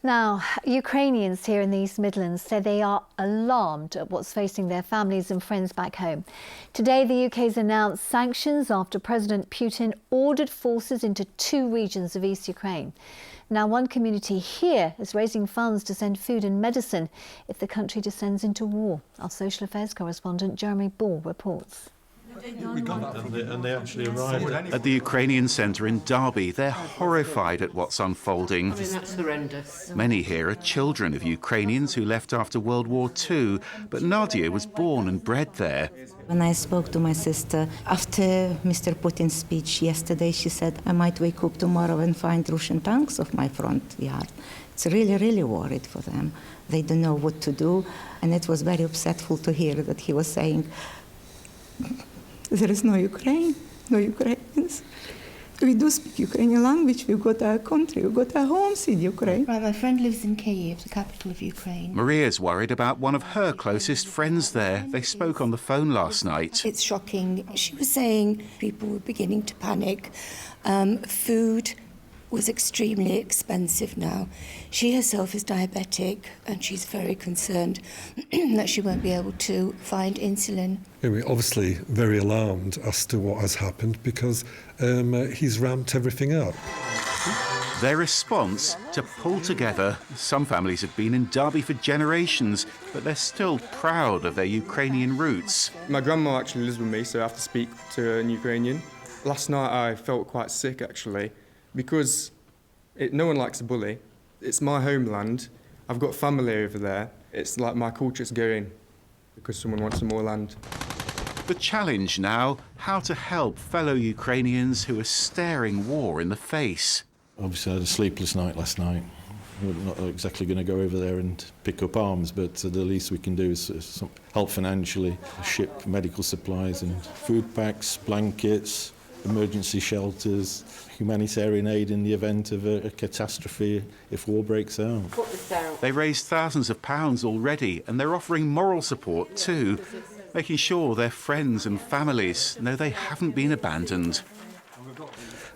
Now, Ukrainians here in the East Midlands say they are alarmed at what's facing their families and friends back home. Today, the UK's announced sanctions after President Putin ordered forces into 2 regions of East Ukraine. Now, one community here is raising funds to send food and medicine if the country descends into war. Our social affairs correspondent Jeremy Ball reports. And they actually arrived at the Ukrainian centre in Derby. They're horrified at what's unfolding. That's horrendous. Many here are children of Ukrainians who left after World War II, but Nadia was born and bred there. When I spoke to my sister after Mr. Putin's speech yesterday, she said, I might wake up tomorrow and find Russian tanks off my front yard. It's really worried for them. They don't know what to do. And it was very upsetful to hear that he was saying, there is no Ukraine, no Ukrainians. We do speak Ukrainian language, we've got our country, we've got our homes in Ukraine. Right, my friend lives in Kyiv, the capital of Ukraine. Maria's worried about one of her closest friends there. They spoke on the phone last night. It's shocking. She was saying people were beginning to panic. Food was extremely expensive now. She herself is diabetic and she's very concerned that she won't be able to find insulin. Yeah, we're obviously very alarmed as to what has happened because he's ramped everything up. Their response to pull together. Some families have been in Derby for generations, but they're still proud of their Ukrainian roots. My grandma actually lives with me, so I have to speak to an Ukrainian. Last night I felt quite sick actually, because no one likes a bully. It's my homeland. I've got family over there. It's like my culture's going because someone wants some more land. The challenge now, how to help fellow Ukrainians who are staring war in the face. Obviously I had a sleepless night last night. We're not exactly going to go over there and pick up arms, but the least we can do is help financially, ship medical supplies and food packs, blankets, emergency shelters, humanitarian aid in the event of a catastrophe if war breaks out. They raised thousands of pounds already, and they're offering moral support too, making sure their friends and families know they haven't been abandoned.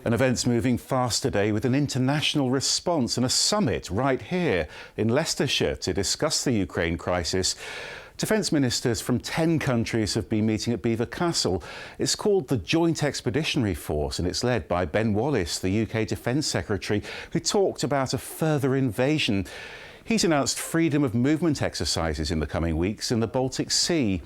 And events moving fast today with an international response and a summit right here in Leicestershire to discuss the Ukraine crisis. Defence ministers from 10 countries have been meeting at Belvoir Castle. It's called the Joint Expeditionary Force and it's led by Ben Wallace, the UK Defence Secretary, who talked about a further invasion. He's announced freedom of movement exercises in the coming weeks in the Baltic Sea.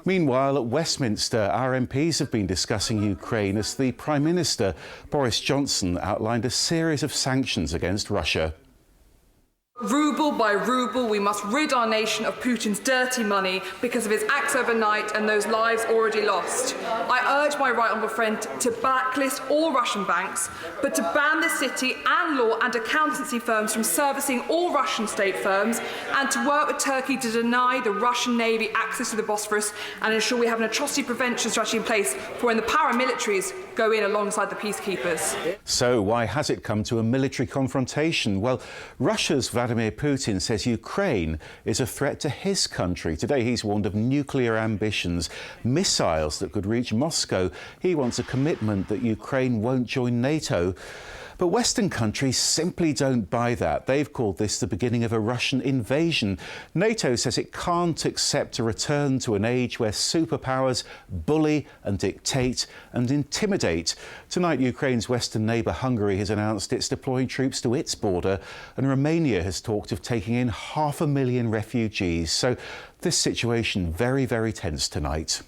Meanwhile, at Westminster, our MPs have been discussing Ukraine as the Prime Minister, Boris Johnson, outlined a series of sanctions against Russia. Ruble by ruble, we must rid our nation of Putin's dirty money because of his acts overnight and those lives already lost. I urge my right honourable friend to blacklist all Russian banks, but to ban the city and law and accountancy firms from servicing all Russian state firms, and to work with Turkey to deny the Russian Navy access to the Bosphorus and ensure we have an atrocity prevention strategy in place for when the paramilitaries go in alongside the peacekeepers. So why has it come to a military confrontation? Well, Russia's Vladimir Putin says Ukraine is a threat to his country. Today he's warned of nuclear ambitions, missiles that could reach Moscow. He wants a commitment that Ukraine won't join NATO. But Western countries simply don't buy that. They've called this the beginning of a Russian invasion. NATO says it can't accept a return to an age where superpowers bully and dictate and intimidate. Tonight, Ukraine's western neighbour Hungary has announced it's deploying troops to its border, and Romania has talked of taking in 500,000 refugees. So this situation very tense tonight.